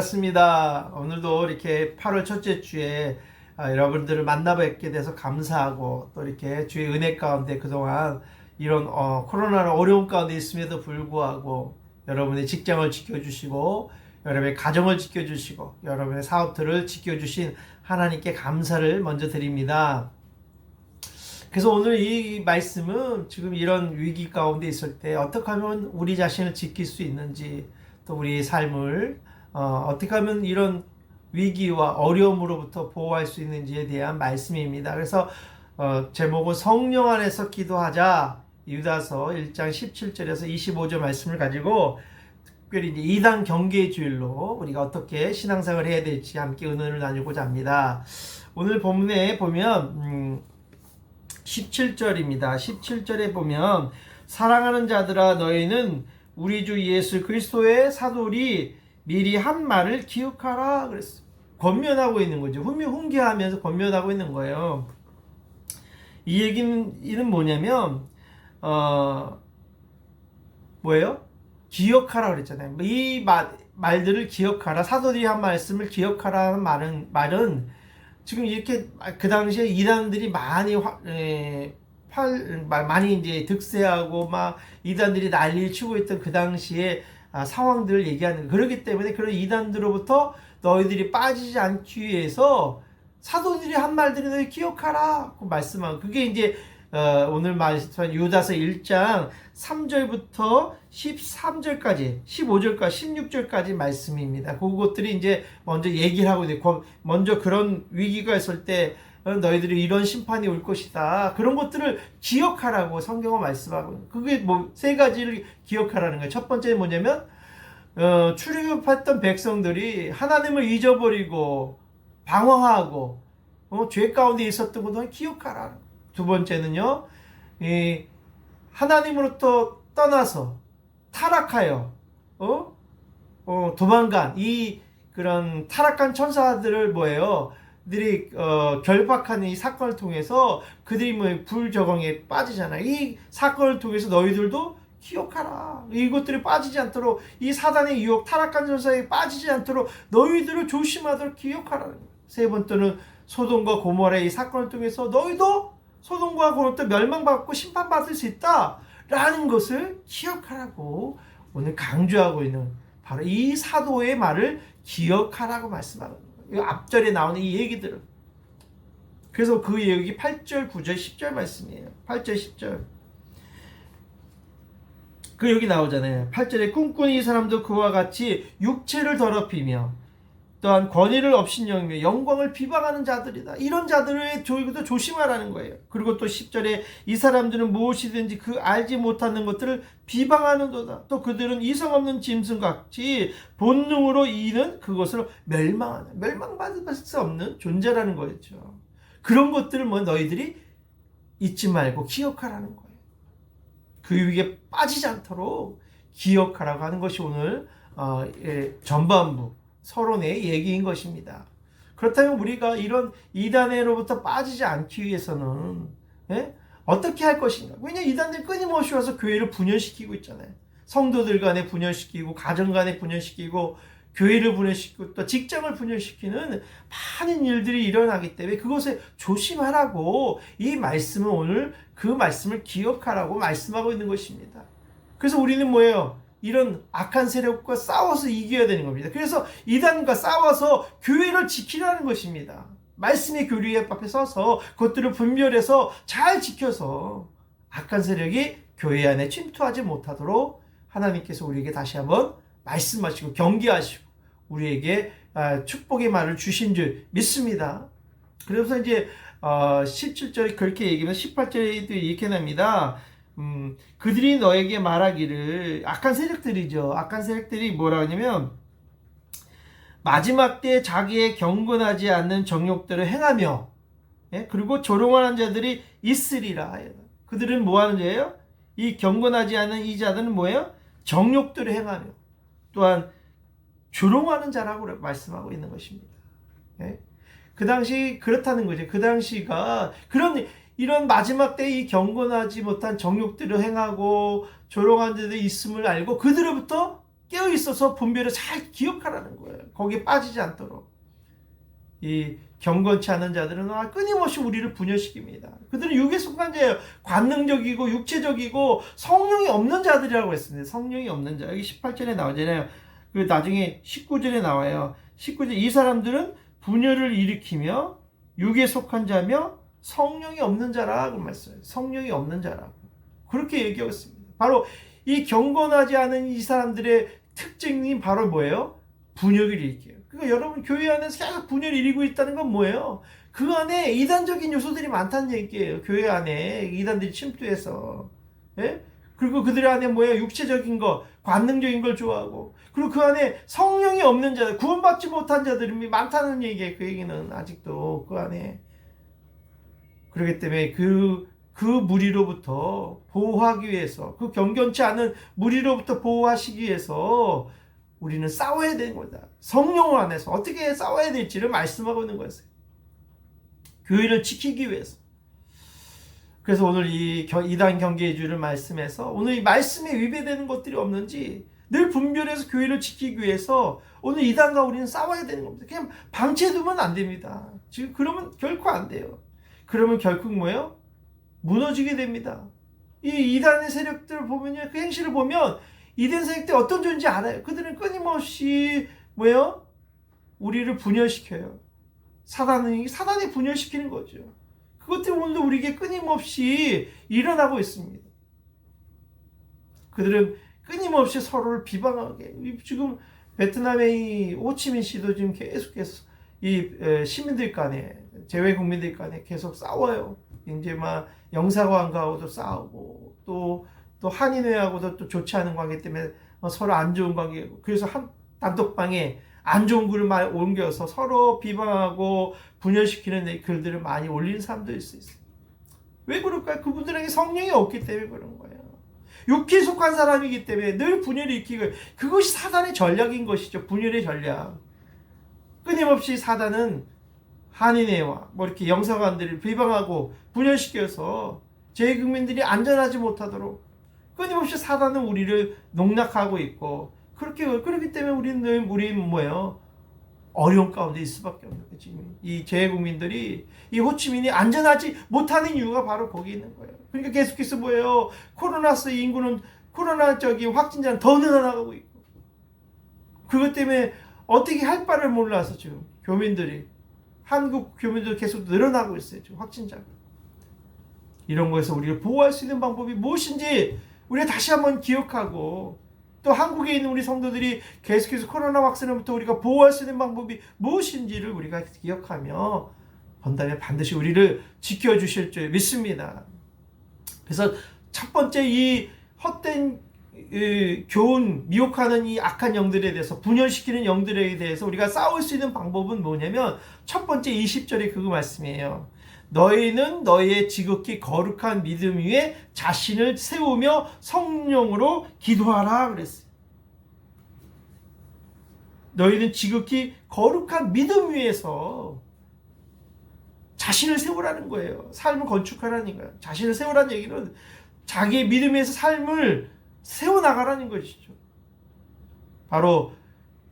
반갑습니다. 오늘도 이렇게 8월 첫째 주에 여러분들을 만나 뵙게 돼서 감사하고, 또 이렇게 주의 은혜 가운데 그동안 이런 코로나는 어려운 가운데 있음에도 불구하고 여러분의 직장을 지켜주시고 여러분의 가정을 지켜주시고 여러분의 사업들을 지켜주신 하나님께 감사를 먼저 드립니다. 그래서 오늘 이 말씀은 지금 이런 위기 가운데 있을 때 어떻게 하면 우리 자신을 지킬 수 있는지, 또 우리의 삶을 어떻게 하면 이런 위기와 어려움으로부터 보호할 수 있는지에 대한 말씀입니다. 그래서 제목은 성령 안에서 기도하자, 유다서 1장 17절에서 25절 말씀을 가지고 특별히 이제 2단 경계의 주일로 우리가 어떻게 신앙생활을 해야 될지 함께 의논을 나누고자 합니다. 오늘 본문에 보면 17절입니다. 17절에 보면 사랑하는 자들아 너희는 우리 주 예수 그리스도의 사도리 미리 한 말을 기억하라 그랬어요. 권면하고 있는 거죠. 훈계하면서 권면하고 있는 거예요. 이 얘기는 뭐냐면 뭐예요? 기억하라 그랬잖아요. 이 말들을 기억하라, 사도들이 한 말씀을 기억하라는 말은 지금 이렇게 그 당시에 이단들이 많이 이제 득세하고 막 이단들이 난리를 치고 있던 그 당시에 상황들을 얘기하는 거예요. 그렇기 때문에 그런 이단들로부터 너희들이 빠지지 않기 위해서 사도들이 한 말들을 너희 기억하라 그 말씀하고, 그게 이제 오늘 말씀한 유다서 1장 3절부터 13절까지 15절까지 16절까지 말씀입니다. 그것들이 이제 먼저 얘기를 하고 있는데, 먼저 그런 위기가 있을 때 너희들이 이런 심판이 올 것이다, 그런 것들을 기억하라고 성경은 말씀하고, 그게 뭐 세 가지를 기억하라는 거예요. 첫 번째는 뭐냐면 출애굽했던 백성들이 하나님을 잊어버리고 방황하고 죄 가운데 있었던 것을 기억하라. 두 번째는요, 하나님으로부터 떠나서 타락하여 도망간 그런 타락한 천사들을 들이 결박하는 이 사건을 통해서 그들이 불적응에 빠지잖아요. 이 사건을 통해서 너희들도 기억하라. 이것들이 빠지지 않도록, 이 사단의 유혹, 타락한 천사에 빠지지 않도록 너희들을 조심하도록 기억하라는 거예요. 세 번째는 소돔과 고모라의 이 사건을 통해서 너희도 소돔과 고모라 멸망받고 심판받을 수 있다라는 것을 기억하라고 오늘 강조하고 있는, 바로 이 사도의 말을 기억하라고 말씀하는 거예요. 앞절에 나오는 이 얘기들을. 그래서 그 얘기 8절, 9절, 10절 말씀이에요. 8절, 10절. 여기 나오잖아요. 8절에 꿈꾸는 이 사람도 그와 같이 육체를 더럽히며 또한 권위를 업신여기며 영광을 비방하는 자들이다. 이런 자들의 조이도 조심하라는 거예요. 그리고 또 10절에 이 사람들은 무엇이든지 그 알지 못하는 것들을 비방하는도다. 또 그들은 이성 없는 짐승같이 본능으로 이는 그것을 멸망받을 수 없는 존재라는 거였죠. 그런 것들을 너희들이 잊지 말고 기억하라는 거예요. 그 위기에 빠지지 않도록 기억하라고 하는 것이 오늘 전반부 서론의 얘기인 것입니다. 그렇다면 우리가 이런 이단으로부터 빠지지 않기 위해서는 어떻게 할 것인가? 왜냐하면 이단들이 끊임없이 와서 교회를 분열시키고 있잖아요. 성도들 간에 분열시키고, 가정 간에 분열시키고, 교회를 분열시키고, 또 직장을 분열시키는 많은 일들이 일어나기 때문에 그것에 조심하라고 이 말씀은 오늘 그 말씀을 기억하라고 말씀하고 있는 것입니다. 그래서 우리는 뭐예요? 이런 악한 세력과 싸워서 이겨야 되는 겁니다. 그래서 이단과 싸워서 교회를 지키라는 것입니다. 말씀의 교리 앞에 서서 그것들을 분별해서 잘 지켜서 악한 세력이 교회 안에 침투하지 못하도록 하나님께서 우리에게 다시 한번 말씀하시고 경계하시고 우리에게 축복의 말을 주신 줄 믿습니다. 그래서 이제 17절이 그렇게 얘기하면 18절에도 이렇게 납니다. 그들이 너에게 말하기를, 악한 세력들이죠. 악한 세력들이 뭐라 하냐면 마지막 때에 자기의 경건하지 않는 정욕들을 행하며, 그리고 조롱하는 자들이 있으리라. 그들은 뭐 하는 자예요? 이 경건하지 않은 이 자들은 뭐예요? 정욕들을 행하며 또한 조롱하는 자라고 말씀하고 있는 것입니다. 그 당시 그렇다는 거죠. 그 당시가 이런 마지막 때 이 경건하지 못한 정욕들을 행하고 조롱하는 자들이 있음을 알고 그들로부터 깨어 있어서 분별을 잘 기억하라는 거예요. 거기에 빠지지 않도록. 이 경건치 않은 자들은 끊임없이 우리를 분열시킵니다. 그들은 육에 속한 자예요. 관능적이고 육체적이고 성령이 없는 자들이라고 했습니다. 성령이 없는 자. 여기 18절에 나오잖아요. 그 나중에 19절에 나와요. 19절 이 사람들은 분열을 일으키며 육에 속한 자며 성령이 없는 자라고 말씀해요. 성령이 없는 자라고. 그렇게 얘기하고 있습니다. 바로 이 경건하지 않은 이 사람들의 특징이 바로 뭐예요? 분열을 일으켜요. 그러니까 여러분 교회 안에서 계속 분열을 일으키고 있다는 건 뭐예요? 그 안에 이단적인 요소들이 많다는 얘기예요. 교회 안에 이단들이 침투해서. 예? 그리고 그들 안에 뭐예요? 육체적인 거, 관능적인 걸 좋아하고, 그리고 그 안에 성령이 없는 자들, 구원받지 못한 자들이 많다는 얘기예요. 그 얘기는 아직도 그 안에. 그렇기 때문에 그 무리로부터 보호하기 위해서, 그 경건치 않은 무리로부터 보호하시기 위해서 우리는 싸워야 되는 거다. 성령 안에서 어떻게 싸워야 될지를 말씀하고 있는 거였어요. 교회를 지키기 위해서. 그래서 오늘 이 이단 경계의 주를 말씀해서 오늘 이 말씀에 위배되는 것들이 없는지 늘 분별해서 교회를 지키기 위해서 오늘 이단과 우리는 싸워야 되는 겁니다. 그냥 방치해두면 안 됩니다. 지금 그러면 결코 안 돼요. 그러면 결국 뭐예요? 무너지게 됩니다. 이 이단의 세력들을 보면요, 그 행실을 보면 이단 세력들이 어떤 존재인지 알아요. 그들은 끊임없이 뭐예요? 우리를 분열시켜요. 사단이 분열시키는 거죠. 그것 때문에 오늘도 우리에게 끊임없이 일어나고 있습니다. 그들은 끊임없이 서로를 비방하게. 지금 베트남의 호치민 씨도 지금 계속해서 이 시민들 간에, 재외 국민들 간에 계속 싸워요. 이제 막 영사관과도 싸우고 또 한인회하고도 또 좋지 않은 관계 때문에 서로 안 좋은 관계고, 그래서 한 단톡방에 안 좋은 글을 많이 옮겨서 서로 비방하고 분열시키는 글들을 많이 올리는 사람도 있을 수 있어요. 왜 그럴까요? 그분들에게 성령이 없기 때문에 그런 거예요. 육체에 속한 사람이기 때문에 늘 분열을 일으키고, 그것이 사단의 전략인 것이죠. 분열의 전략. 끊임없이 사단은 한인회와 뭐 이렇게 영사관들을 비방하고 분열시켜서 재국민들이 안전하지 못하도록 끊임없이 사단은 우리를 농락하고 있고, 그렇기 때문에 우리는 뭐예요? 어려운 가운데 있을 수밖에 없는 거예요. 지금 이 재국민들이, 이 호치민이 안전하지 못하는 이유가 바로 거기 있는 거예요. 그러니까 계속해서 뭐예요? 코로나 확진자는 더 늘어나가고 있고, 그것 때문에 어떻게 할 바를 몰라서 지금 한국 교민들 계속 늘어나고 있어요. 지금 확진자가. 이런 거에서 우리를 보호할 수 있는 방법이 무엇인지 우리가 다시 한번 기억하고, 또 한국에 있는 우리 성도들이 계속해서 코로나 확산으로부터 우리가 보호할 수 있는 방법이 무엇인지를 우리가 기억하며 본다면 반드시 우리를 지켜주실 줄 믿습니다. 그래서 첫 번째, 이 헛된 교훈, 미혹하는 이 악한 영들에 대해서, 분열시키는 영들에 대해서 우리가 싸울 수 있는 방법은 뭐냐면, 첫 번째 20절에 그거 말씀이에요. 너희는 너희의 지극히 거룩한 믿음 위에 자신을 세우며 성령으로 기도하라 그랬어요. 너희는 지극히 거룩한 믿음 위에서 자신을 세우라는 거예요. 삶을 건축하라는 거예요. 자신을 세우라는 얘기는 자기의 믿음에서 삶을 세워나가라는 것이죠. 바로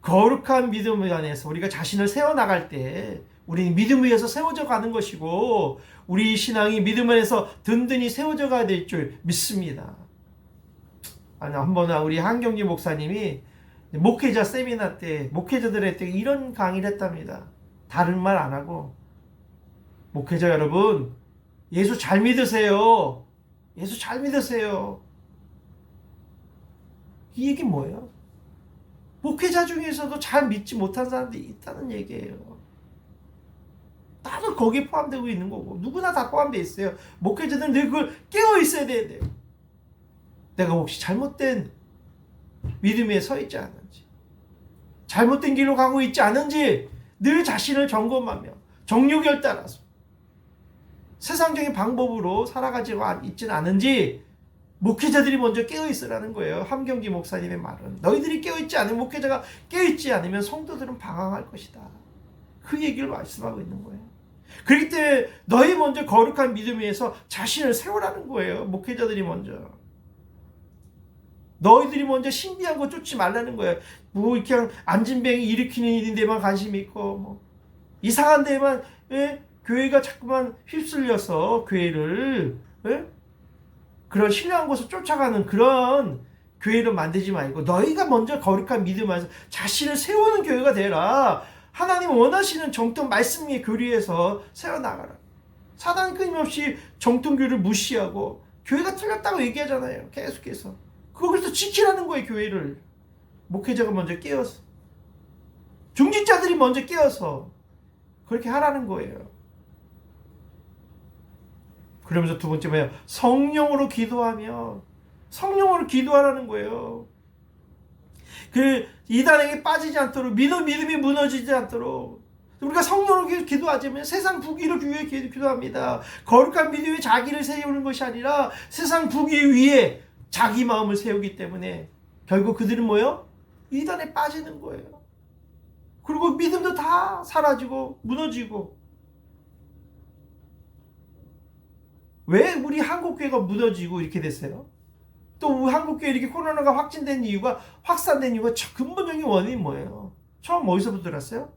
거룩한 믿음 안에서 우리가 자신을 세워나갈 때 우리는 믿음 위에서 세워져 가는 것이고, 우리 신앙이 믿음 안에서 든든히 세워져 가야 될 줄 믿습니다. 한 번 우리 한경기 목사님이 목회자 세미나 때, 목회자들한테 이런 강의를 했답니다. 다른 말 안 하고, 목회자 여러분, 예수 잘 믿으세요. 예수 잘 믿으세요. 이 얘기 뭐예요? 목회자 중에서도 잘 믿지 못한 사람들이 있다는 얘기예요. 다들 거기에 포함되고 있는 거고, 누구나 다 포함되어 있어요. 목회자들은 늘 그걸 깨어 있어야 돼요. 내가 혹시 잘못된 믿음에 서 있지 않은지, 잘못된 길로 가고 있지 않은지 늘 자신을 점검하며 정욕에 따라서 세상적인 방법으로 살아가지 있지는 않은지 목회자들이 먼저 깨어있으라는 거예요. 함경기 목사님의 말은, 너희들이 깨어있지 않으면, 목회자가 깨어있지 않으면 성도들은 방황할 것이다. 그 얘기를 말씀하고 있는 거예요. 그렇기 때문에 너희 먼저 거룩한 믿음 위에서 자신을 세우라는 거예요. 목회자들이 먼저. 너희들이 먼저 신비한 거 쫓지 말라는 거예요. 뭐 그냥 안진뱅이 일으키는 일인 데만 관심이 있고 뭐 이상한 데만 교회가 자꾸만 휩쓸려서 교회를 그런 신령한 곳을 쫓아가는 그런 교회를 만들지 말고 너희가 먼저 거룩한 믿음 안에서 자신을 세우는 교회가 되라. 하나님 원하시는 정통 말씀 위에 교리에서 세워나가라. 사단이 끊임없이 정통교를 무시하고 교회가 틀렸다고 얘기하잖아요. 계속해서. 거기서 지키라는 거예요. 교회를. 목회자가 먼저 깨어서. 중직자들이 먼저 깨어서 그렇게 하라는 거예요. 그러면서 두 번째 뭐예요? 성령으로 기도하며 성령으로 기도하라는 거예요. 그 이단에게 빠지지 않도록 믿음이 무너지지 않도록 우리가 성령으로 기도하자면 세상 부귀를 위해 기도합니다. 거룩한 믿음 위에 자기를 세우는 것이 아니라 세상 부귀 위에 자기 마음을 세우기 때문에 결국 그들은 뭐예요? 이단에 빠지는 거예요. 그리고 믿음도 다 사라지고 무너지고. 왜 우리 한국교회가 무너지고 이렇게 됐어요? 또 한국교회 이렇게 코로나가 확진된 이유가 확산된 이유가 근본적인 원인이 뭐예요? 처음 어디서부터 들었어요?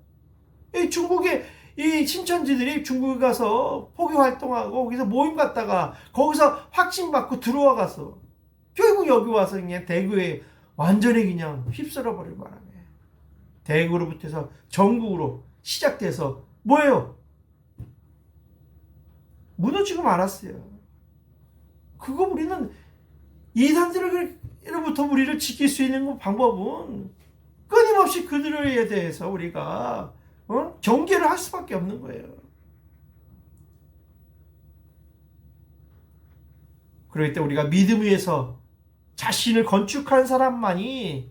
이 중국의 이 신천지들이 중국에 가서 포교 활동하고 거기서 모임 갔다가 거기서 확진 받고 들어와 가서 결국 여기 와서 그냥 대구에 완전히 그냥 휩쓸어 버릴 바람에 대구로부터 해서 전국으로 시작돼서 뭐예요? 무너지고 말았어요. 그거 우리는 이단들로부터 우리를 지킬 수 있는 방법은 끊임없이 그들에 대해서 우리가 경계를 할 수밖에 없는 거예요. 그럴 때 우리가 믿음 위에서 자신을 건축한 사람만이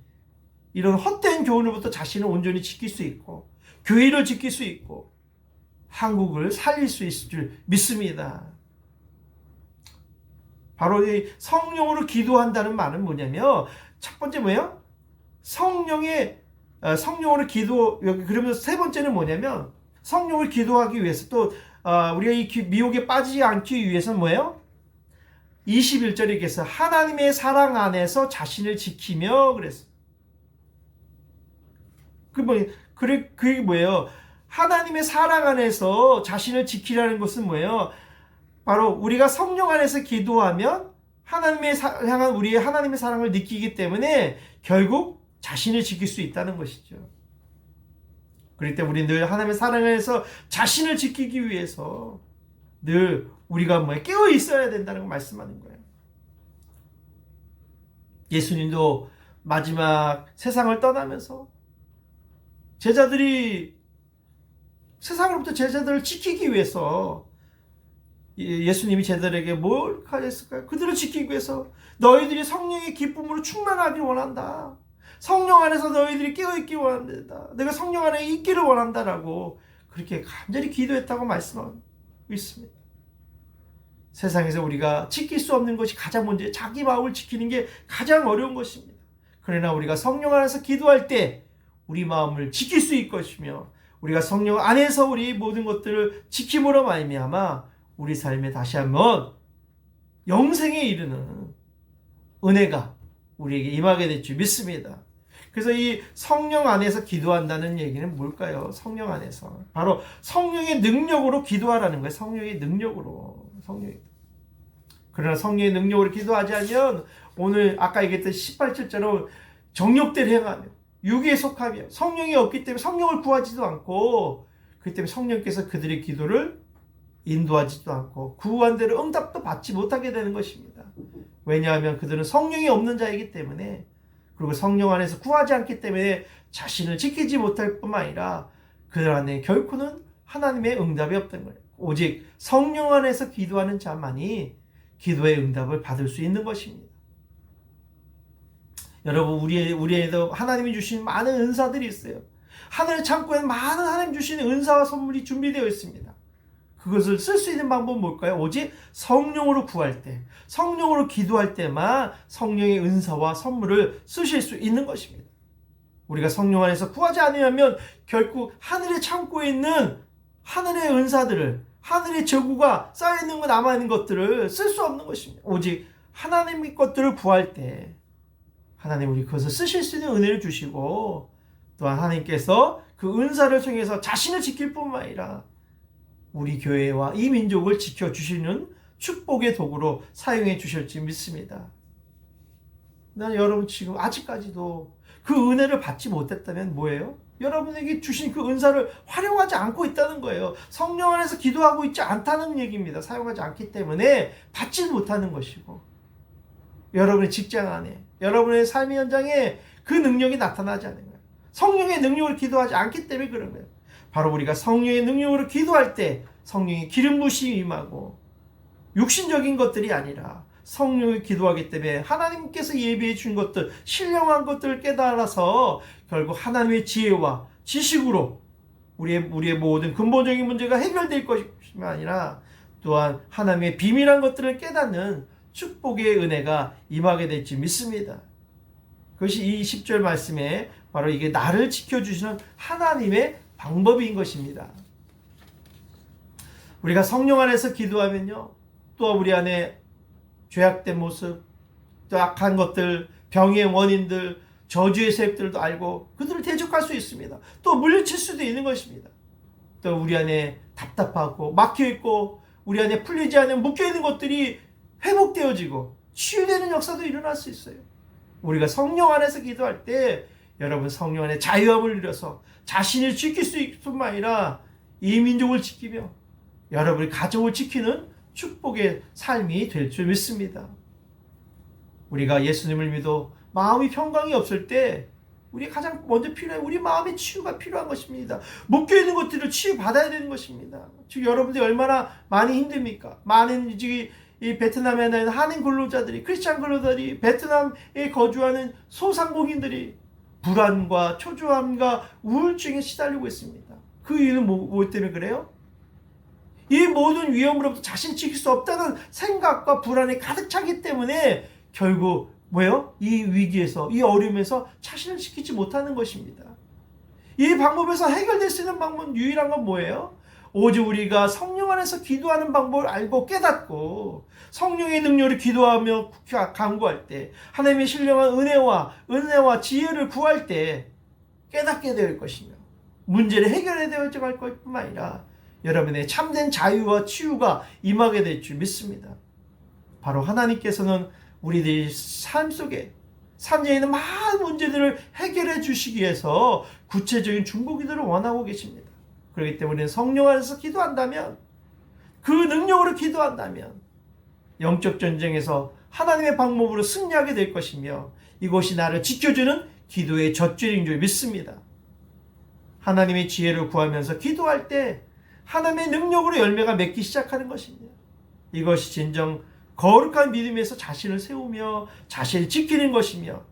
이런 헛된 교훈으로부터 자신을 온전히 지킬 수 있고 교회를 지킬 수 있고 한국을 살릴 수 있을 줄 믿습니다. 바로 이 성령으로 기도한다는 말은 뭐냐면 첫 번째 뭐예요? 성령으로 기도. 그러면서 세 번째는 뭐냐면 성령을 기도하기 위해서 또 우리가 이 미혹에 빠지지 않기 위해서는 뭐예요? 21절에 계서 하나님의 사랑 안에서 자신을 지키며 그랬어. 그게 뭐예요? 하나님의 사랑 안에서 자신을 지키라는 것은 뭐예요? 바로 우리가 성령 안에서 기도하면 향한 우리의 하나님의 사랑을 느끼기 때문에 결국 자신을 지킬 수 있다는 것이죠. 그럴 때 우리 늘 하나님의 사랑 안에서 자신을 지키기 위해서 늘 우리가 깨어 있어야 된다는 걸 말씀하는 거예요. 예수님도 마지막 세상을 떠나면서 세상으로부터 제자들을 지키기 위해서 예수님이 제자들에게 뭘 하셨을까요? 그들을 지키기 위해서 너희들이 성령의 기쁨으로 충만하길 원한다. 성령 안에서 너희들이 깨어있기 원한다. 내가 성령 안에 있기를 원한다라고 그렇게 간절히 기도했다고 말씀하고 있습니다. 세상에서 우리가 지킬 수 없는 것이 가장 먼저 자기 마음을 지키는 게 가장 어려운 것입니다. 그러나 우리가 성령 안에서 기도할 때 우리 마음을 지킬 수 있을 것이며 우리가 성령 안에서 우리 모든 것들을 지킴으로 말미암아 우리 삶에 다시 한번 영생에 이르는 은혜가 우리에게 임하게 될 줄 믿습니다. 그래서 이 성령 안에서 기도한다는 얘기는 뭘까요? 성령 안에서 바로 성령의 능력으로 기도하라는 거예요. 성령의 능력으로. 그러나 성령의 능력으로 기도하지 않으면 오늘 아까 얘기했던 18절처럼 정욕대로 행하며 육에 속하며 성령이 없기 때문에 성령을 구하지도 않고 그렇기 때문에 성령께서 그들의 기도를 인도하지도 않고 구한 대로 응답도 받지 못하게 되는 것입니다. 왜냐하면 그들은 성령이 없는 자이기 때문에 그리고 성령 안에서 구하지 않기 때문에 자신을 지키지 못할 뿐만 아니라 그들 안에 결코는 하나님의 응답이 없던 거예요. 오직 성령 안에서 기도하는 자만이 기도의 응답을 받을 수 있는 것입니다. 여러분 우리에도 하나님이 주신 많은 은사들이 있어요. 하늘의 창고에는 많은 하나님 주시는 은사와 선물이 준비되어 있습니다. 그것을 쓸 수 있는 방법은 뭘까요? 오직 성령으로 구할 때, 성령으로 기도할 때만 성령의 은사와 선물을 쓰실 수 있는 것입니다. 우리가 성령 안에서 구하지 않으면 결국 하늘의 창고에 있는 하늘의 은사들을, 하늘의 저구가 쌓여있는 것, 남아있는 것들을 쓸 수 없는 것입니다. 오직 하나님의 것들을 구할 때 하나님 우리 그것을 쓰실 수 있는 은혜를 주시고 또한 하나님께서 그 은사를 통해서 자신을 지킬 뿐만 아니라 우리 교회와 이 민족을 지켜주시는 축복의 도구로 사용해 주실지 믿습니다. 난 여러분 지금 아직까지도 그 은혜를 받지 못했다면 뭐예요? 여러분에게 주신 그 은사를 활용하지 않고 있다는 거예요. 성령 안에서 기도하고 있지 않다는 얘기입니다. 사용하지 않기 때문에 받지 못하는 것이고 여러분의 직장 안에 여러분의 삶의 현장에 그 능력이 나타나지 않는 거예요. 성령의 능력으로 기도하지 않기 때문에 그런 거예요. 바로 우리가 성령의 능력으로 기도할 때 성령의 기름 부심이 임하고 육신적인 것들이 아니라 성령을 기도하기 때문에 하나님께서 예비해 준 것들, 신령한 것들을 깨달아서 결국 하나님의 지혜와 지식으로 우리의 모든 근본적인 문제가 해결될 것이 아니라 또한 하나님의 비밀한 것들을 깨닫는 축복의 은혜가 임하게 될지 믿습니다. 그것이 이 10절 말씀에 바로 이게 나를 지켜주시는 하나님의 방법인 것입니다. 우리가 성령 안에서 기도하면요, 또 우리 안에 죄악된 모습, 또 악한 것들, 병의 원인들, 저주의 세력들도 알고 그들을 대적할 수 있습니다. 또 물리칠 수도 있는 것입니다. 또 우리 안에 답답하고 막혀있고 우리 안에 풀리지 않은 묶여있는 것들이 회복되어지고 치유되는 역사도 일어날 수 있어요. 우리가 성령 안에서 기도할 때 여러분 성령 안에 자유함을 누려서 자신을 지킬 수 있을 뿐만 아니라 이 민족을 지키며 여러분의 가정을 지키는 축복의 삶이 될 줄 믿습니다. 우리가 예수님을 믿어 마음이 평강이 없을 때 우리 가장 먼저 필요한 우리 마음의 치유가 필요한 것입니다. 묶여있는 것들을 치유받아야 되는 것입니다. 지금 여러분들이 얼마나 많이 힘듭니까? 많은 이 베트남에 있는 한인 근로자들이, 크리스찬 근로자들이, 베트남에 거주하는 소상공인들이 불안과 초조함과 우울증에 시달리고 있습니다. 그 이유는 뭐 때문에 그래요? 이 모든 위험으로부터 자신 지킬 수 없다는 생각과 불안이 가득 차기 때문에 결국 뭐예요? 이 위기에서, 이 어려움에서 자신을 지키지 못하는 것입니다. 이 방법에서 해결될 수 있는 방법은 유일한 건 뭐예요? 오직 우리가 성령 안에서 기도하는 방법을 알고 깨닫고 성령의 능력으로 기도하며 간구할 때 하나님의 신령한 은혜와 지혜를 구할 때 깨닫게 될 것이며 문제를 해결해야 될 것뿐만 아니라 여러분의 참된 자유와 치유가 임하게 될 줄 믿습니다. 바로 하나님께서는 우리들의 삶 속에 삶에 있는 많은 문제들을 해결해 주시기 위해서 구체적인 중보기도를 원하고 계십니다. 그렇기 때문에 성령 안에서 기도한다면, 그 능력으로 기도한다면 영적 전쟁에서 하나님의 방법으로 승리하게 될 것이며 이것이 나를 지켜주는 기도의 젖줄인 줄 믿습니다. 하나님의 지혜를 구하면서 기도할 때 하나님의 능력으로 열매가 맺기 시작하는 것입니다. 이것이 진정 거룩한 믿음에서 자신을 세우며 자신을 지키는 것이며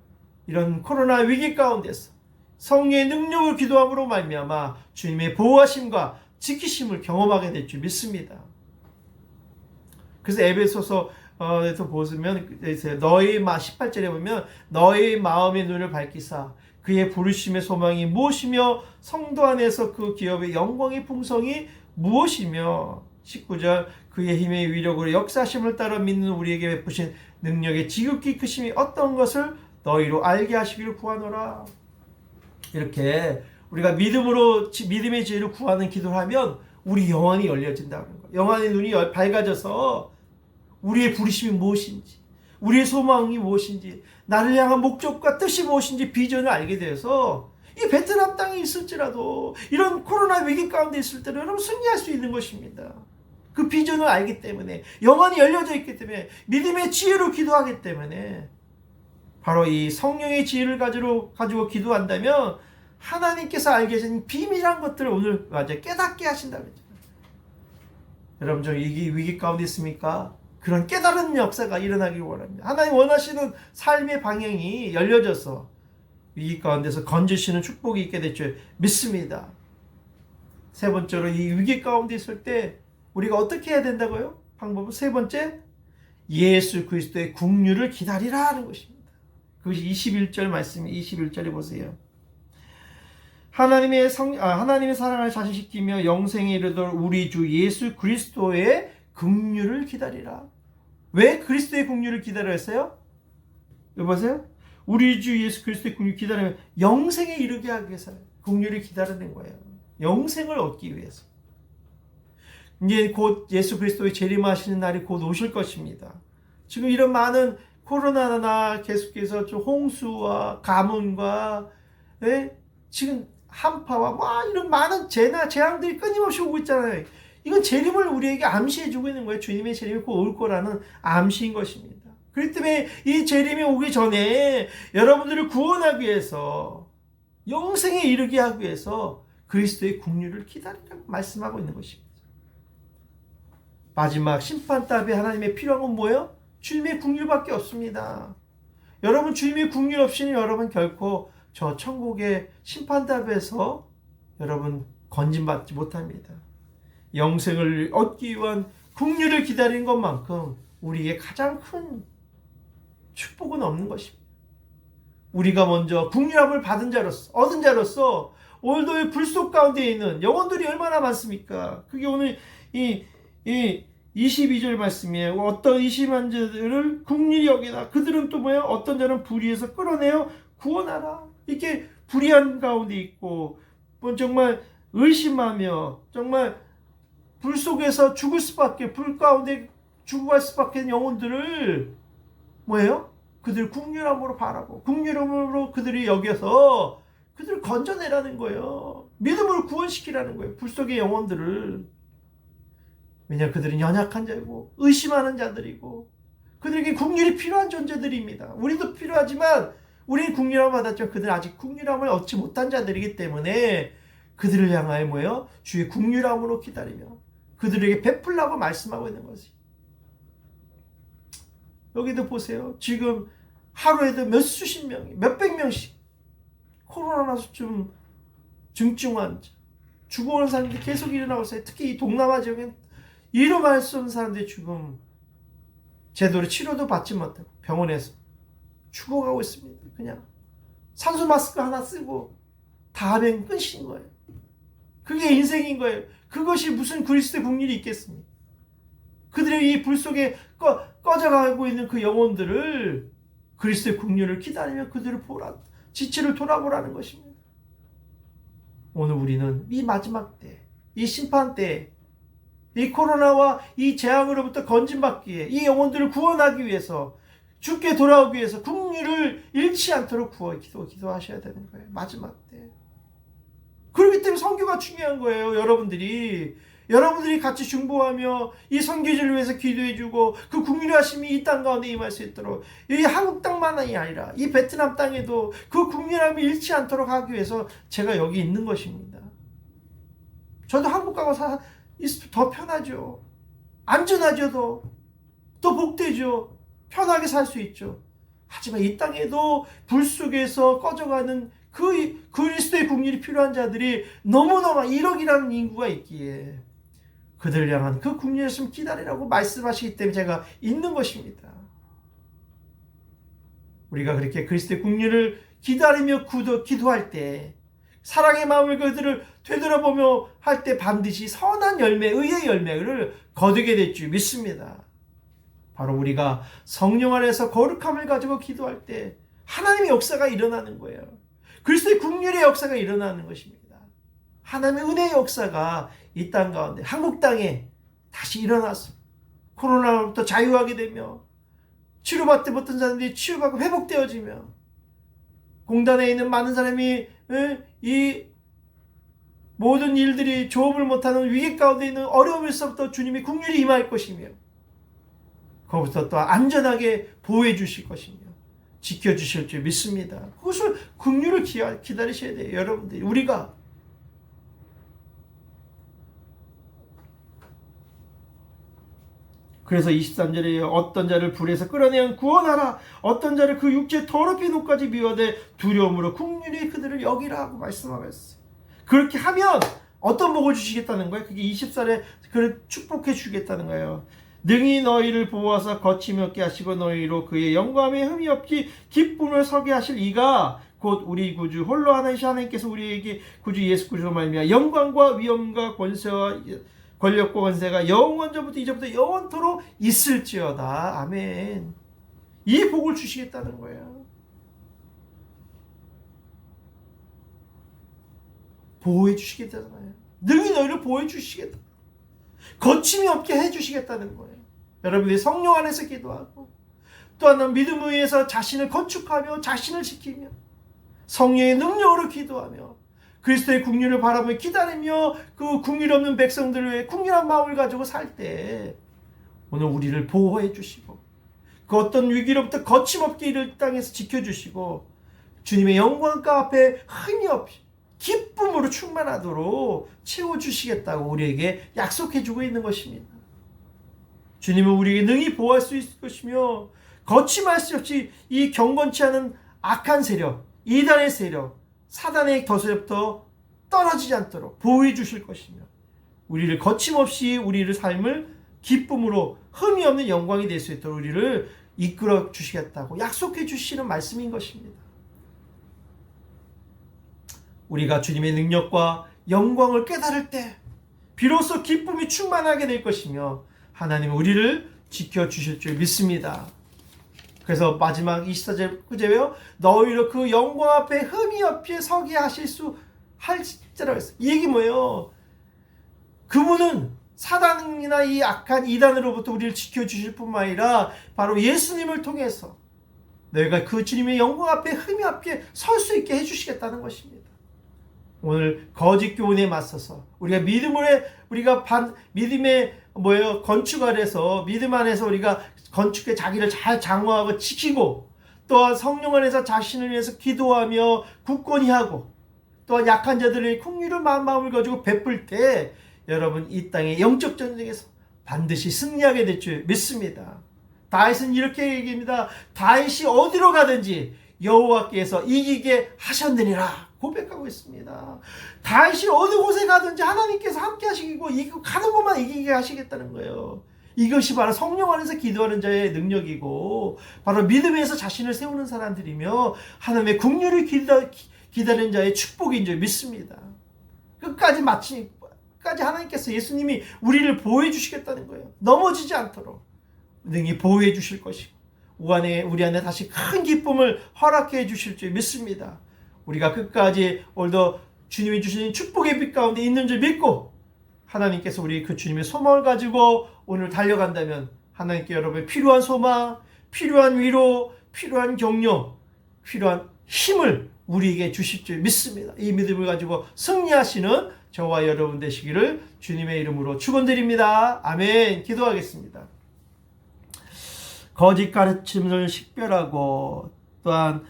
이런 코로나 위기 가운데서 성령의 능력을 기도함으로 말미암아 주님의 보호하심과 지키심을 경험하게 될 줄 믿습니다. 그래서 에베소서에서 보시면 너희 18절에 보면 너희 마음의 눈을 밝히사 그의 부르심의 소망이 무엇이며 성도 안에서 그 기업의 영광의 풍성이 무엇이며 19절 그의 힘의 위력으로 역사심을 따라 믿는 우리에게 베푸신 능력의 지극히 크심이 어떤 것을 너희로 알게 하시기를 구하노라. 이렇게 우리가 믿음의 지혜를 구하는 기도를 하면 우리 영혼이 열려진다는 거예요. 영혼의 눈이 밝아져서 우리의 부르심이 무엇인지, 우리의 소망이 무엇인지, 나를 향한 목적과 뜻이 무엇인지 비전을 알게 되어서 이 베트남 땅에 있을지라도 이런 코로나 위기 가운데 있을 때는 여러분 승리할 수 있는 것입니다. 그 비전을 알기 때문에, 영혼이 열려져 있기 때문에, 믿음의 지혜로 기도하기 때문에 바로 이 성령의 지혜를 가지고 기도한다면 하나님께서 알게 하신 비밀한 것들을 오늘 깨닫게 하신다고 했죠. 여러분 저 위기 가운데 있습니까? 그런 깨달은 역사가 일어나길 원합니다. 하나님 원하시는 삶의 방향이 열려져서 위기 가운데서 건지시는 축복이 있게 될 줄 믿습니다. 세 번째로 이 위기 가운데 있을 때 우리가 어떻게 해야 된다고요? 방법은 세 번째, 예수 그리스도의 국류를 기다리라 하는 것입니다. 그것이 21절 말씀이 21절에 보세요. 하나님의 사랑을 자신시키며 영생에 이르도록 우리 주 예수 그리스도의 긍휼을 기다리라. 왜 그리스도의 긍휼을 기다려 했어요? 여기 보세요. 우리 주 예수 그리스도의 국률 기다리면 영생에 이르게 하기 위해서 국률을 기다리는 거예요. 영생을 얻기 위해서. 이제 곧 예수 그리스도의 재림하시는 날이 곧 오실 것입니다. 지금 이런 많은 코로나나 계속해서 좀 홍수와 가뭄과 지금 한파와 뭐 이런 많은 재앙들이 끊임없이 오고 있잖아요. 이건 재림을 우리에게 암시해주고 있는 거예요. 주님의 재림이 곧 올 거라는 암시인 것입니다. 그렇기 때문에 이 재림이 오기 전에 여러분들을 구원하기 위해서 영생에 이르게 하기 위해서 그리스도의 국률을 기다리라고 말씀하고 있는 것입니다. 마지막 심판답에 하나님의 필요한 건 뭐예요? 주님의 국률밖에 없습니다. 여러분 주님의 국률 없이는 여러분 결코 저 천국의 심판답에서 여러분 건진받지 못합니다. 영생을 얻기 위한 국률을 기다리는 것만큼 우리에게 가장 큰 축복은 없는 것입니다. 우리가 먼저 국률함을 받은 자로서 얻은 자로서 오늘도 불 속 가운데 있는 영혼들이 얼마나 많습니까? 그게 오늘 이 22절 말씀이에요. 어떤 이심한 자들을 국률이 여기다. 그들은 또 뭐예요? 어떤 자는 불의에서 끌어내어 구원하라. 이렇게 불의한 가운데 있고 뭐 정말 의심하며 정말 불 속에서 죽을 수밖에 불 가운데 죽어갈 수밖에 없는 영혼들을 뭐예요? 그들 국률함으로 바라고 국률함으로 그들이 여겨서 그들을 건져내라는 거예요. 믿음으로 구원시키라는 거예요. 불 속의 영혼들을. 왜냐하면 그들은 연약한 자이고 의심하는 자들이고 그들에게 국률이 필요한 존재들입니다. 우리도 필요하지만 우리는 국률함을 받았지만 그들은 아직 국률함을 얻지 못한 자들이기 때문에 그들을 향하여 뭐예요? 주의 국률함으로 기다리며 그들에게 베풀라고 말씀하고 있는 거지. 여기도 보세요. 지금 하루에도 몇 수십 명이 몇백 명씩 코로나 나서 좀 중증 죽어오는 사람들이 계속 일어나고 있어요. 특히 이 동남아 지역엔 이름할 수 없는 사람들이 지금 제대로 치료도 받지 못하고 병원에서 죽어가고 있습니다. 그냥 산소 마스크 하나 쓰고 다 하면 끝인 거예요. 그게 인생인 거예요. 그것이 무슨 그리스도의 국률이 있겠습니까? 그들의 이 불 속에 꺼져가고 있는 그 영혼들을 그리스도의 국률을 기다리며 그들을 지체를 돌아보라는 것입니다. 오늘 우리는 이 마지막 때, 이 심판 때, 이 코로나와 이 재앙으로부터 건진받기 위해 이 영혼들을 구원하기 위해서 주께 돌아오기 위해서 국률을 잃지 않도록 기도하셔야 되는 거예요. 마지막 때. 그렇기 때문에 선교가 중요한 거예요. 여러분들이 같이 중보하며 이 선교지를 위해서 기도해주고 그 국률의 하심이 이 땅 가운데 임할 수 있도록 이 한국 땅만이 아니라 이 베트남 땅에도 그 국률함이 잃지 않도록 하기 위해서 제가 여기 있는 것입니다. 저도 한국 가서 더 편하죠. 안전하죠. 더 복되죠. 편하게 살 수 있죠. 하지만 이 땅에도 불 속에서 꺼져가는 그 그리스도의 국률이 필요한 자들이 너무너무 1억이라는 인구가 있기에 그들을 향한 그 국률을 기다리라고 말씀하시기 때문에 제가 있는 것입니다. 우리가 그렇게 그리스도의 국률을 기다리며 기도할 때 사랑의 마음을 그들을 되돌아보며 할 때 반드시 선한 열매, 의의 열매를 거두게 될 줄 믿습니다. 바로 우리가 성령 안에서 거룩함을 가지고 기도할 때 하나님의 역사가 일어나는 거예요. 그리스도의 국률의 역사가 일어나는 것입니다. 하나님의 은혜의 역사가 이 땅 가운데 한국 땅에 다시 일어나서 코로나로부터 자유하게 되며 치료받지 못한 사람들이 치유받고 회복되어지며 공단에 있는 많은 사람이 이 모든 일들이 조업을 못하는 위기 가운데 있는 어려움에서부터 주님의 국률이 임할 것이며 거기서 또 안전하게 보호해 주실 것이며 지켜주실 줄 믿습니다. 그것을 국률을 기다리셔야 돼요. 여러분들이 우리가 그래서 23절에 어떤 자를 불에서 끌어내어 구원하라. 어떤 자를 그 육체 더럽힌 옷까지 미워되 두려움으로 국률이 그들을 여기라 하고 말씀하고 있어요. 그렇게 하면 어떤 복을 주시겠다는 거예요? 그게 24절에 그를 축복해 주겠다는 거예요. 능히 너희를 보호하사 거침이 없게 하시고 너희로 그의 영광에 흠이 없기 기쁨을 서게 하실 이가 곧 우리 구주 홀로 하나이신 하나님께서 우리에게 구주 예수 그리스도로 말미암아 영광과 위엄과 권세와 권력과 권세가 영원전부터 이제부터 영원토록 있을지어다. 아멘. 이 복을 주시겠다는 거예요. 보호해 주시겠다잖아요. 능히 너희를 보호해 주시겠다. 거침이 없게 해 주시겠다는 거예요. 여러분들이 성령 안에서 기도하고 또한 믿음 위에서 자신을 건축하며 자신을 지키며 성령의 능력으로 기도하며 그리스도의 국률을 바라보며 기다리며 그 국률 없는 백성들을 위해 국률한 마음을 가지고 살 때 오늘 우리를 보호해 주시고 그 어떤 위기로부터 거침없게 이를 땅에서 지켜주시고 주님의 영광가 앞에 흠이 없이 기쁨으로 충만하도록 채워주시겠다고 우리에게 약속해주고 있는 것입니다. 주님은 우리에게 능히 보호할 수 있을 것이며 거침할 수 없이 이 경건치 않은 악한 세력, 이단의 세력, 사단의 덫에부터 떨어지지 않도록 보호해 주실 것이며 우리를 거침없이 우리를 삶을 기쁨으로 흠이 없는 영광이 될 수 있도록 우리를 이끌어 주시겠다고 약속해 주시는 말씀인 것입니다. 우리가 주님의 능력과 영광을 깨달을 때 비로소 기쁨이 충만하게 될 것이며 하나님은 우리를 지켜주실 줄 믿습니다. 그래서 마지막 24절 구절에요. 너희로 그 영광 앞에 흠이 없이 서게 하실 수 할지라고 했어요. 이 얘기 뭐예요? 그분은 사단이나 이 악한 이단으로부터 우리를 지켜주실 뿐만 아니라 바로 예수님을 통해서 너희가 그 주님의 영광 앞에 흠이 없게 설 수 있게 해주시겠다는 것입니다. 오늘 거짓 교훈에 맞서서 우리가 믿음의 건축 아래서 믿음 안에서 우리가 건축해 자기를 잘 장화하고 지키고 또한 성령 안에서 자신을 위해서 기도하며 굳건히 하고 또한 약한 자들의 긍휼을 마음을 가지고 베풀 때 여러분 이 땅의 영적 전쟁에서 반드시 승리하게 될 줄 믿습니다. 다윗은 이렇게 얘기합니다. 다윗이 어디로 가든지 여호와께서 이기게 하셨느니라 고백하고 있습니다. 다윗이 어느 곳에 가든지 하나님께서 함께 하시고 가는 곳만 이기게 하시겠다는 거예요. 이것이 바로 성령 안에서 기도하는 자의 능력이고 바로 믿음에서 자신을 세우는 사람들이며 하나님의 긍휼을 기다리는 자의 축복인 줄 믿습니다. 끝까지 하나님께서 예수님이 우리를 보호해 주시겠다는 거예요. 넘어지지 않도록 능히 보호해 주실 것이고 우리 안에 다시 큰 기쁨을 허락해 주실 줄 믿습니다. 우리가 끝까지 오늘도 주님이 주시는 축복의 빛 가운데 있는 줄 믿고 하나님께서 우리 그 주님의 소망을 가지고 오늘 달려간다면 하나님께 여러분의 필요한 소망, 필요한 위로, 필요한 격려, 필요한 힘을 우리에게 주실 줄 믿습니다. 이 믿음을 가지고 승리하시는 저와 여러분 되시기를 주님의 이름으로 축원드립니다. 아멘. 기도하겠습니다. 거짓 가르침을 식별하고 또한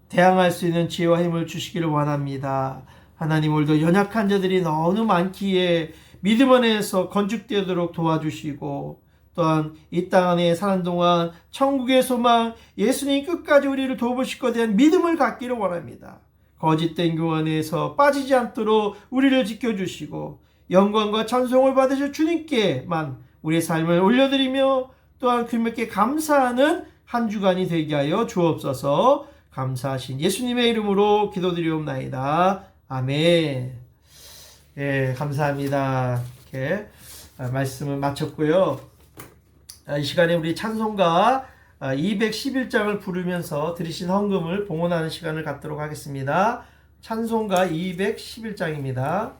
대항할 수 있는 지혜와 힘을 주시기를 원합니다. 하나님 오늘도 연약한 자들이 너무 많기에 믿음 안에서 건축되도록 도와주시고 또한 이 땅 안에 사는 동안 천국의 소망 예수님 끝까지 우리를 도우실 것에 대한 믿음을 갖기를 원합니다. 거짓된 교훈에서 빠지지 않도록 우리를 지켜주시고 영광과 찬송을 받으실 주님께만 우리의 삶을 올려드리며 또한 그분께 감사하는 한 주간이 되게 하여 주옵소서. 감사하신 예수님의 이름으로 기도드리옵나이다. 아멘. 예, 감사합니다. 이렇게 말씀을 마쳤고요. 이 시간에 우리 찬송가 211장을 부르면서 드리신 헌금을 봉헌하는 시간을 갖도록 하겠습니다. 찬송가 211장입니다.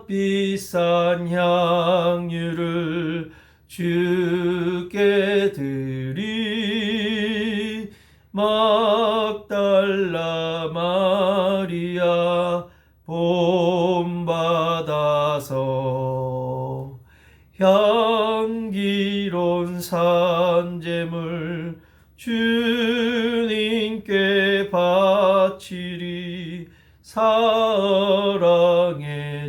값비싼 향유를 주께 드리 막달라 마리아 본받아서 향기로운 산제물 주님께 바치리 사랑의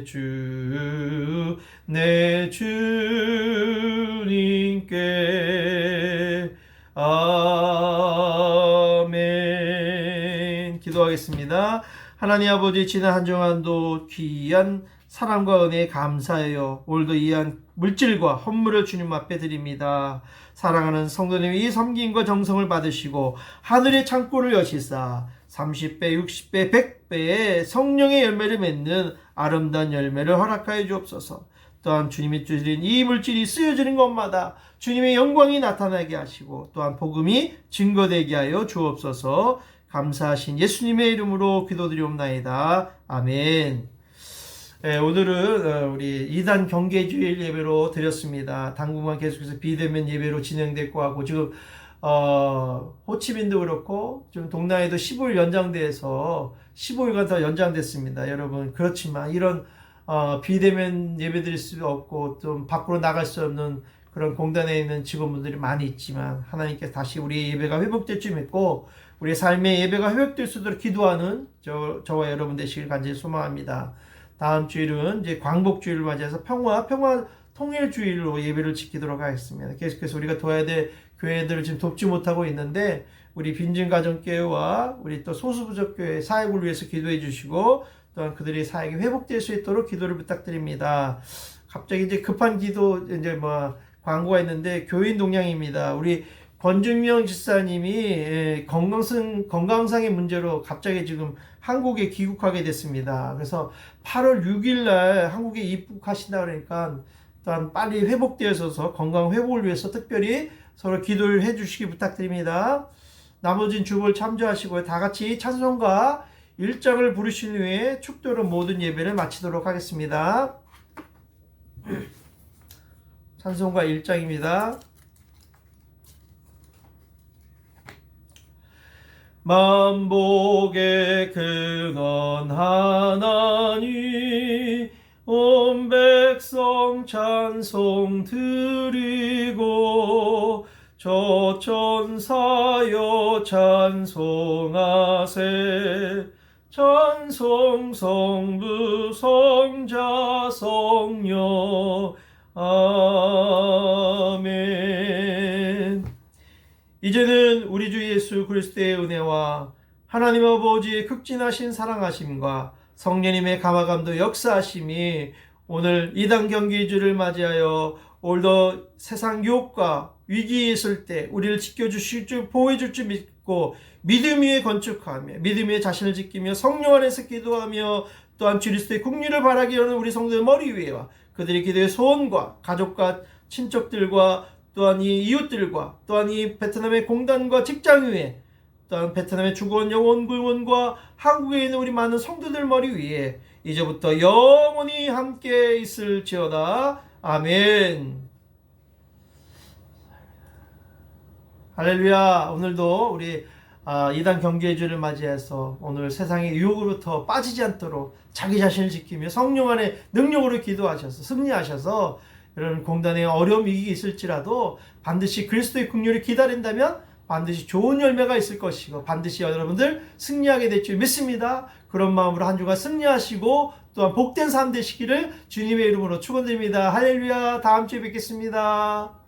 주 내 주님께 아멘. 기도하겠습니다. 하나님 아버지 지난 한 주간도 귀한 사랑과 은혜에 감사해요. 오늘도 이한 물질과 헌물을 주님 앞에 드립니다. 사랑하는 성도님의 이 섬김과 정성을 받으시고 하늘의 창고를 여시사 30배, 60배, 100배의 성령의 열매를 맺는 아름다운 열매를 허락하여 주옵소서. 또한 주님이 주신 이 물질이 쓰여지는 것마다 주님의 영광이 나타나게 하시고 또한 복음이 증거되게 하여 주옵소서. 감사하신 예수님의 이름으로 기도드리옵나이다. 아멘. 오늘은 우리 2단 경계주일 예배로 드렸습니다. 당분간 계속해서 비대면 예배로 진행될 거 하고, 지금 호치민도 그렇고 좀 동남아에도 15일 연장돼서 15일간 더 연장됐습니다. 여러분, 그렇지만 이런 비대면 예배 드릴 수 없고 좀 밖으로 나갈 수 없는 그런 공단에 있는 직원분들이 많이 있지만, 하나님께서 다시 우리 예배가 회복될 줄 믿고 우리 삶의 예배가 회복될 수 있도록 기도하는 저와 여러분 되시길 간절히 소망합니다. 다음 주일은 이제 광복주일을 맞이해서 평화 통일주일로 예배를 지키도록 하겠습니다. 계속해서 우리가 도와야 될 교회들을 지금 돕지 못하고 있는데, 우리 빈증가정교회와 우리 또 소수부족교회 사역을 위해서 기도해 주시고, 또한 그들의 사역이 회복될 수 있도록 기도를 부탁드립니다. 갑자기 이제 급한 기도, 이제 광고가 있는데, 교인 동향입니다. 우리 권중명 집사님이 건강상의 문제로 갑자기 지금 한국에 귀국하게 됐습니다. 그래서 8월 6일 날 한국에 입국하신다 그러니까 일단 빨리 회복되어서 건강 회복을 위해서 특별히 서로 기도를 해주시기 부탁드립니다. 나머진 주보를 참조하시고 다 같이 찬송가 1장을 부르신 후에 축도로 모든 예배를 마치도록 하겠습니다. 찬송가 1장입니다. 만복의 근원 하나님, 온 백성 찬송 드리고 저천사여 찬송하세. 찬송 성부 성자 성령 아멘. 이제는 우리 주 예수 그리스도의 은혜와 하나님 아버지의 극진하신 사랑하심과 성령님의 감화감도 역사하심이 오늘 이단 경기주를 맞이하여 오늘도 세상 유혹과 위기에 있을 때 우리를 지켜주실 줄, 보호해줄 줄 믿고 믿음 위에 건축하며 믿음 위에 자신을 지키며 성령 안에서 기도하며 또한 그리스도의 국리를 바라기 하는 우리 성도의 머리 위에와 그들의 기도의 소원과 가족과 친척들과 또한 이 이웃들과 또한 이 베트남의 공단과 직장 위에 또한 베트남의 주권 영원구원과 한국에 있는 우리 많은 성도들 머리 위에 이제부터 영원히 함께 있을지어다. 아멘. 할렐루야. 오늘도 우리 이단 경계의 주를 맞이해서 오늘 세상의 유혹으로부터 빠지지 않도록 자기 자신을 지키며 성령 안에 능력으로 기도하셔서 승리하셔서 이런 공단에 어려움 위기가 있을지라도 반드시 그리스도의 긍휼을 기다린다면 반드시 좋은 열매가 있을 것이고 반드시 여러분들 승리하게 될 줄 믿습니다. 그런 마음으로 한 주간 승리하시고 또한 복된 삶 되시기를 주님의 이름으로 축원드립니다. 할렐루야. 다음 주에 뵙겠습니다.